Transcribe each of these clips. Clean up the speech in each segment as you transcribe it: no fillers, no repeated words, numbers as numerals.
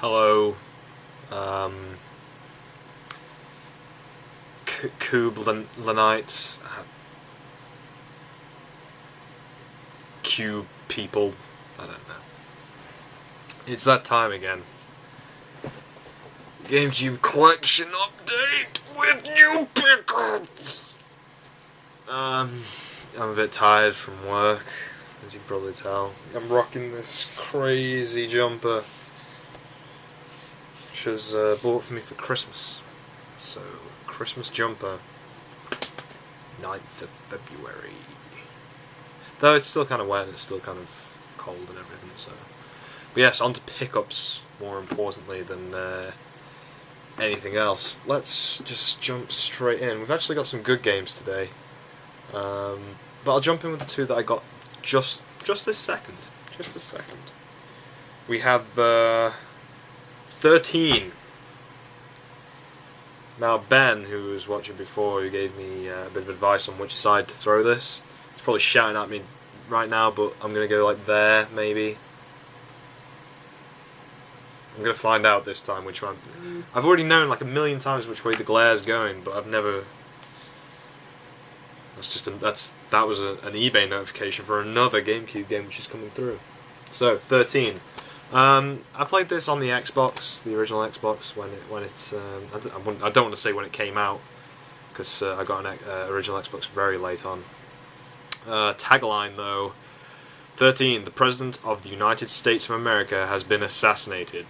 Hello, Lanites, Cube people, I don't know. It's that time again. Gamecube collection update with new pickups! I'm a bit tired from work, as you can probably tell. I'm rocking this crazy jumper, which was bought for me for Christmas. So, Christmas jumper, 9th of February. Though it's still kind of wet and it's still kind of cold and everything, so. But yes, on to pickups, more importantly than anything else. Let's just jump straight in. We've actually got some good games today. But I'll jump in with the two that I got just this second. Just this second. We have 13. Now Ben, who was watching before, who gave me a bit of advice on which side to throw this, he's probably shouting at me right now, but I'm going to go like there, maybe. I'm going to find out this time which one. I've already known like a million times which way the glare's going, but I've never... That was an eBay notification for another GameCube game which is coming through. So, 13. I played this on the Xbox, the original Xbox, when it's. I don't want to say when it came out, because I got an original Xbox very late on. Tagline though, 13. The President of the United States of America has been assassinated. ...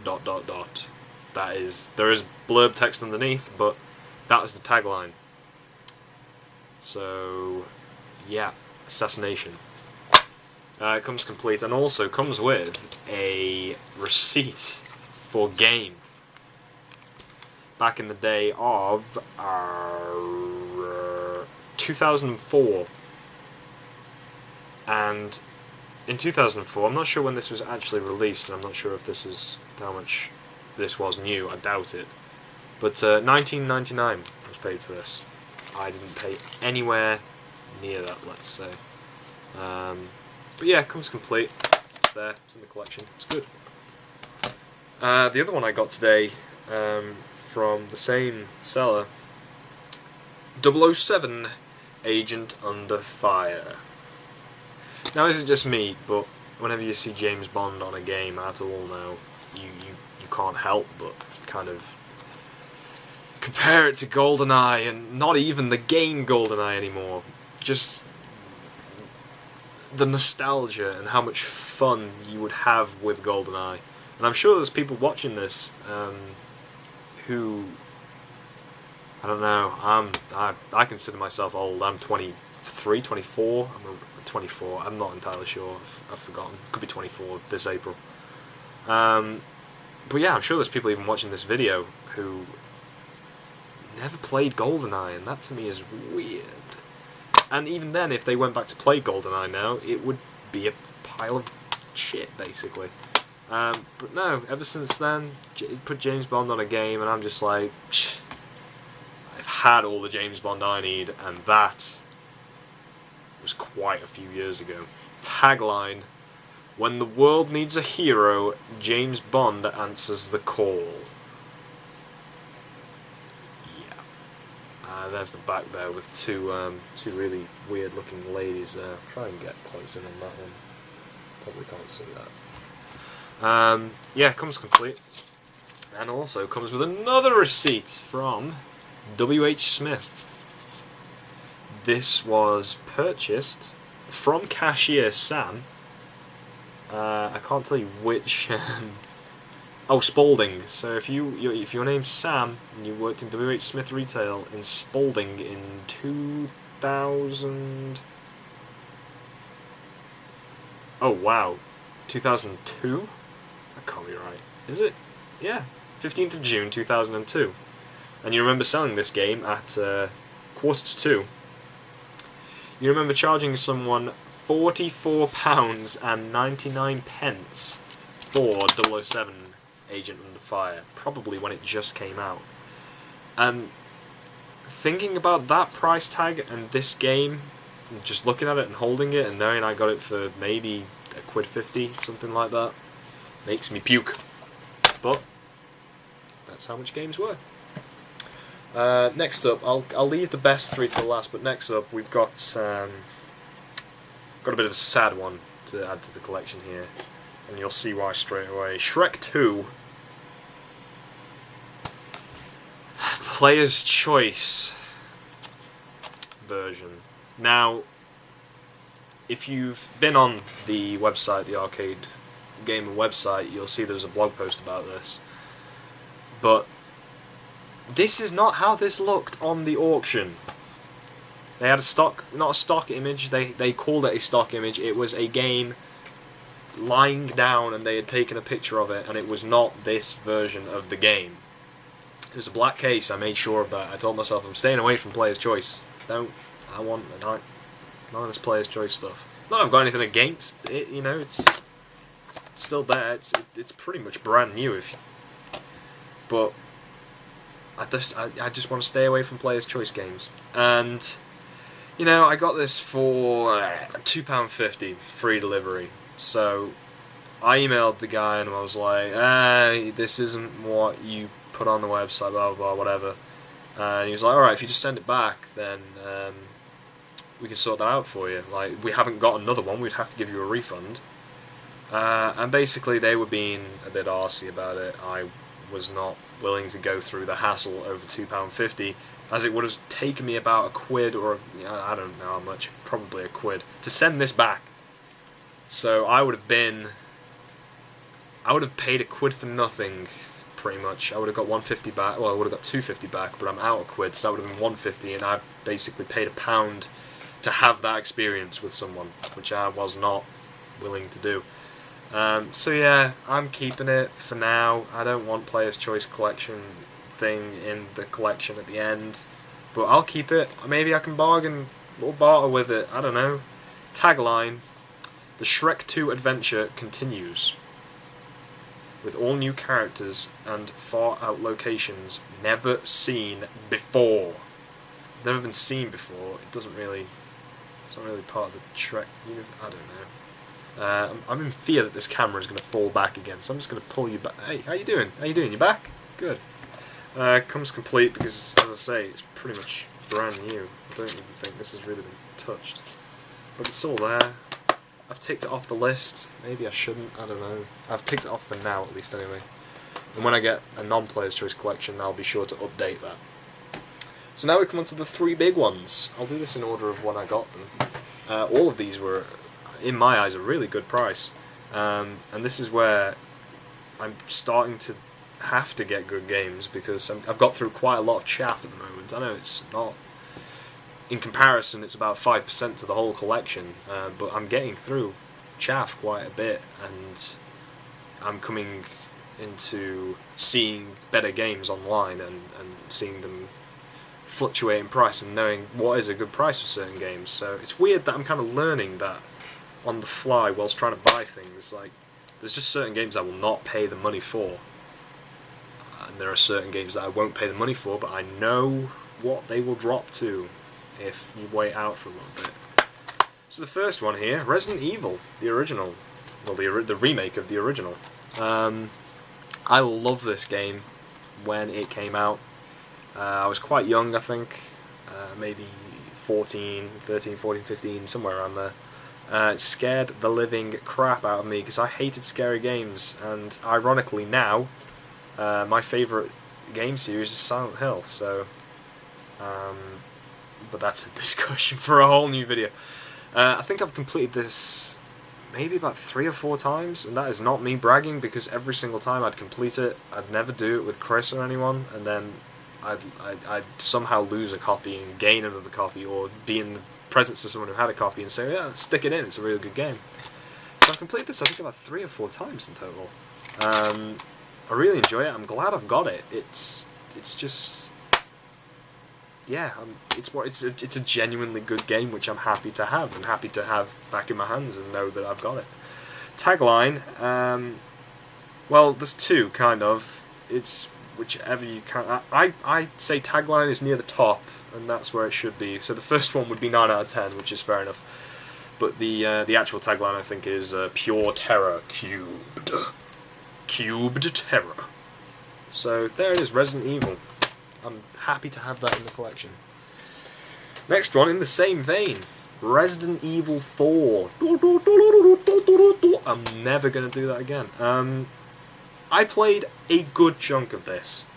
That is, there is blurb text underneath, but that is the tagline. So, yeah, assassination. It comes complete and also comes with a receipt for game. Back in the day of 2004. And in 2004, I'm not sure when this was actually released, and I'm not sure if this is how much this was new, I doubt it. But $19.99 was paid for this. I didn't pay anywhere near that, let's say. But yeah, it comes complete. It's there. It's in the collection. It's good. The other one I got today from the same seller, 007 Agent Under Fire. Now, is it just me, but whenever you see James Bond on a game at all now, you can't help but kind of compare it to GoldenEye, and not even the game GoldenEye anymore. Just the nostalgia and how much fun you would have with GoldenEye. And I'm sure there's people watching this who, I don't know, I consider myself old. I'm 23, 24, I'm 24, I'm not entirely sure, I've forgotten, could be 24 this April. But yeah, I'm sure there's people even watching this video who never played GoldenEye, and that to me is weird. And even then, if they went back to play GoldenEye now, it would be a pile of shit, basically. But no, ever since then, put James Bond on a game, and I'm just like, I've had all the James Bond I need, and that was quite a few years ago. Tagline: when the world needs a hero, James Bond answers the call. There's the back there with two really weird looking ladies there. Try and get close in on that one. Probably can't see that. Yeah, comes complete. And also comes with another receipt from W.H. Smith. This was purchased from cashier Sam. I can't tell you which... Oh, Spalding. So if your name's Sam and you worked in W.H. Smith retail in Spalding in 2000... Oh wow, 2002? That can't be right. Is it? Yeah, 15th of June 2002. And you remember selling this game at 1:45. You remember charging someone £44.99 for 007 Agent Under Fire, probably when it just came out. And thinking about that price tag and this game, just looking at it and holding it and knowing I got it for maybe £1.50, something like that, makes me puke. But that's how much games were. Next up, I'll leave the best 3 till last. But next up, we've got a bit of a sad one to add to the collection here, and you'll see why straight away. Shrek 2. Player's Choice version. Now, if you've been on the website, the Arcade Gamer website, you'll see there's a blog post about this. But this is not how this looked on the auction. They had a stock, not a stock image, they called it a stock image. It was a game lying down and they had taken a picture of it, and it was not this version of the game. It was a black case, I made sure of that. I told myself I'm staying away from Player's Choice. I want none of this Player's Choice stuff. Not that I've got anything against it, you know, it's still there, it's pretty much brand new, but I just want to stay away from Player's Choice games. And, you know, I got this for £2.50, free delivery. So I emailed the guy and I was like, this isn't what you put on the website, blah blah blah, whatever. And he was like, alright, if you just send it back, then we can sort that out for you. Like, we haven't got another one, we'd have to give you a refund. And basically they were being a bit arsey about it. I was not willing to go through the hassle over £2.50, as it would have taken me about £1 or I don't know how much, probably £1, to send this back. So I would have paid £1 for nothing, pretty much. I would have got £1.50 back. Well, I would have got £2.50 back, but I'm out £1, so that would have been £1.50, and I've basically paid £1 to have that experience with someone, which I was not willing to do. So yeah, I'm keeping it for now. I don't want Player's Choice collection thing in the collection at the end, but I'll keep it. Maybe I can bargain or barter with it, I don't know. Tagline: the Shrek 2 adventure continues, with all new characters and far out locations never seen before. Never been seen before. It's not really part of the Shrek universe. I don't know. I'm in fear that this camera is going to fall back again, so I'm just going to pull you back. Hey, how you doing? How you doing? You back? Good. Comes complete because, as I say, it's pretty much brand new. I don't even think this has really been touched. But it's all there. I've ticked it off the list. Maybe I shouldn't, I don't know. I've ticked it off for now, at least, anyway. And when I get a non-Player's Choice collection, I'll be sure to update that. So now we come on to the 3 big ones. I'll do this in order of when I got them. All of these were, in my eyes, a really good price. And this is where I'm starting to have to get good games, because I've got through quite a lot of chaff at the moment. I know it's not... In comparison, it's about 5% to the whole collection, but I'm getting through chaff quite a bit, and I'm coming into seeing better games online and seeing them fluctuate in price and knowing what is a good price for certain games. So it's weird that I'm kind of learning that on the fly whilst trying to buy things. Like, there's just certain games I will not pay the money for, and there are certain games that I won't pay the money for, but I know what they will drop to if you wait out for a little bit. So the first one here, Resident Evil, the original. Well, the remake of the original. I love this game when it came out. I was quite young, I think. Maybe 13, 14, 15, somewhere around there. It scared the living crap out of me because I hated scary games. And ironically now, my favourite game series is Silent Hill. So... but that's a discussion for a whole new video. I think I've completed this maybe about 3 or 4 times, and that is not me bragging, because every single time I'd complete it, I'd never do it with Chris or anyone, and then I'd somehow lose a copy and gain another copy, or be in the presence of someone who had a copy and say, yeah, stick it in, it's a really good game. So I've completed this I think about 3 or 4 times in total. I really enjoy it. I'm glad I've got it. It's just... yeah, it's a genuinely good game, which I'm happy to have, and happy to have back in my hands and know that I've got it. Tagline, well, there's 2, kind of. It's whichever you can. I say tagline is near the top, and that's where it should be. So the first one would be 9 out of 10, which is fair enough. But the actual tagline, I think, is Pure Terror Cubed. Cubed Terror. So there it is, Resident Evil. I'm happy to have that in the collection. Next one, in the same vein, Resident Evil 4. I'm never going to do that again. I played a good chunk of this.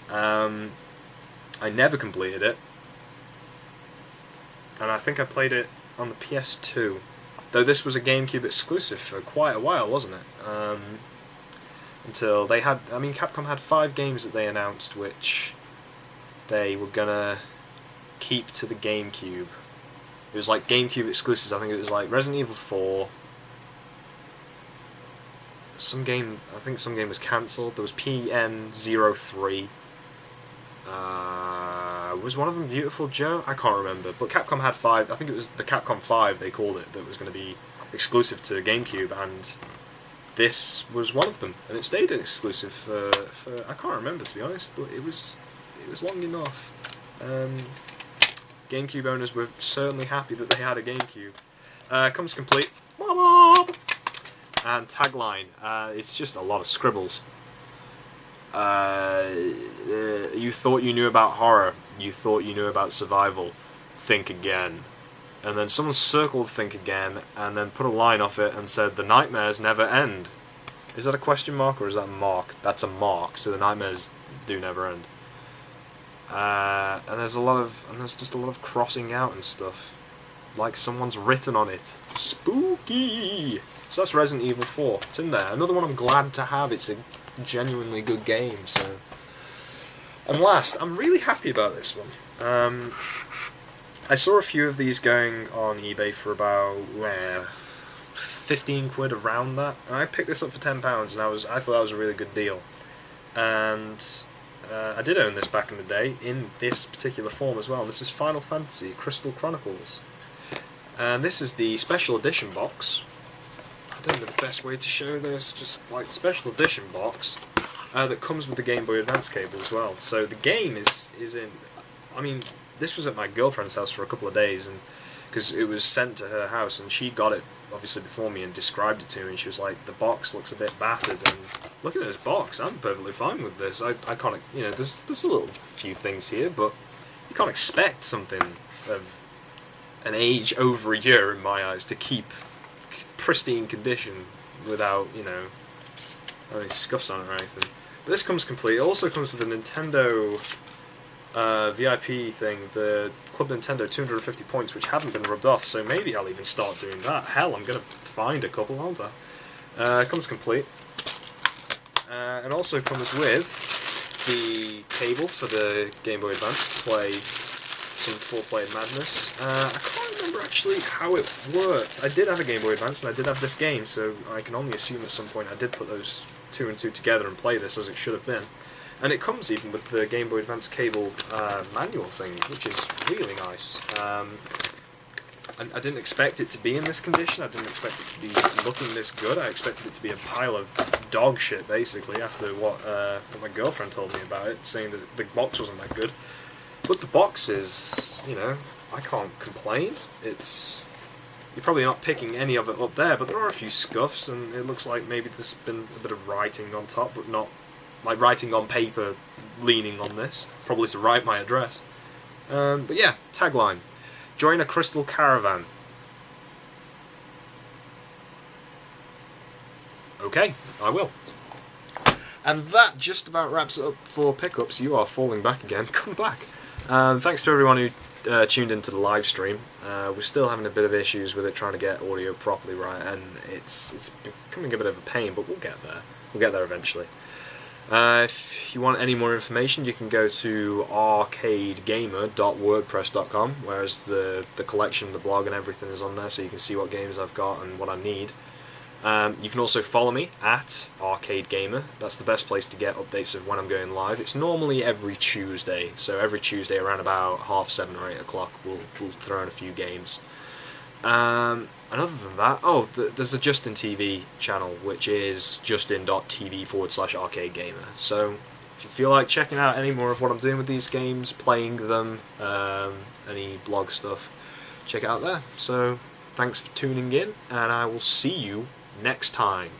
I never completed it. And I think I played it on the PS2. Though this was a Gamecube exclusive for quite a while, wasn't it? Until they had... I mean, Capcom had 5 games that they announced which they were gonna keep to the Gamecube. It was like Gamecube exclusives. I think it was like Resident Evil 4. Some game... I think some game was cancelled. There was PN03. Was one of them Beautiful Joe? I can't remember. But Capcom had 5. I think it was the Capcom 5 they called it, that was going to be exclusive to GameCube, and this was one of them. And it stayed exclusive for I can't remember, to be honest, but it was long enough. GameCube owners were certainly happy that they had a GameCube. Comes complete. And tagline. It's just a lot of scribbles. You thought you knew about horror. You thought you knew about survival. Think again. And then someone circled think again and then put a line off it and said the nightmares never end. Is that a question mark or is that a mark? That's a mark, so the nightmares do never end. And there's just a lot of crossing out and stuff. Like someone's written on it. Spooky! So that's Resident Evil 4. It's in there. Another one I'm glad to have. It's a genuinely good game, so... And last, I'm really happy about this one. I saw a few of these going on eBay for about 15 quid, around that, and I picked this up for £10, and I thought that was a really good deal. And I did own this back in the day, in this particular form as well. This is Final Fantasy Crystal Chronicles. And this is the special edition box. I don't know the best way to show this, just like the special edition box. That comes with the Game Boy Advance cable as well. So the game is in... I mean, this was at my girlfriend's house for a couple of days, and because it was sent to her house, and she got it, obviously, before me and described it to me, and she was like, the box looks a bit battered, and looking at this box, I'm perfectly fine with this. I can't... You know, there's a little few things here, but you can't expect something of an age over a year, in my eyes, to keep pristine condition without, you know, any scuffs on it or anything. But this comes complete. It also comes with a Nintendo VIP thing, the Club Nintendo 250 points, which haven't been rubbed off, so maybe I'll even start doing that. Hell, I'm going to find a couple, aren't I? Comes complete. And also comes with the cable for the Game Boy Advance to play some 4-player madness. I can't remember actually how it worked. I did have a Game Boy Advance and I did have this game, so I can only assume at some point I did put those 2 and 2 together and play this as it should have been. And it comes even with the Game Boy Advance cable manual thing, which is really nice. I didn't expect it to be in this condition. I didn't expect it to be looking this good. I expected it to be a pile of dog shit, basically, after what my girlfriend told me about it, saying that the box wasn't that good. But the box is, you know, I can't complain. It's... You're probably not picking any of it up there, but there are a few scuffs, and it looks like maybe there's been a bit of writing on top, but not like writing on paper leaning on this, probably to write my address. But yeah, tagline. Join a crystal caravan. Okay, I will. And that just about wraps it up for pickups. You are falling back again. Come back. Thanks to everyone who tuned into the live stream. We're still having a bit of issues with it trying to get audio properly right, and it's becoming a bit of a pain, but we'll get there. We'll get there eventually. If you want any more information, you can go to arcadegamer.wordpress.com, whereas the collection, the blog and everything is on there, so you can see what games I've got and what I need. You can also follow me at arcadegamer. That's the best place to get updates of when I'm going live. It's normally every Tuesday, so every Tuesday around about 7:30 or 8 o'clock we'll throw in a few games. And other than that, there's the Justin TV channel, which is justin.tv/arcadegamer. So if you feel like checking out any more of what I'm doing with these games, playing them, any blog stuff, check it out there. So thanks for tuning in, and I will see you next time.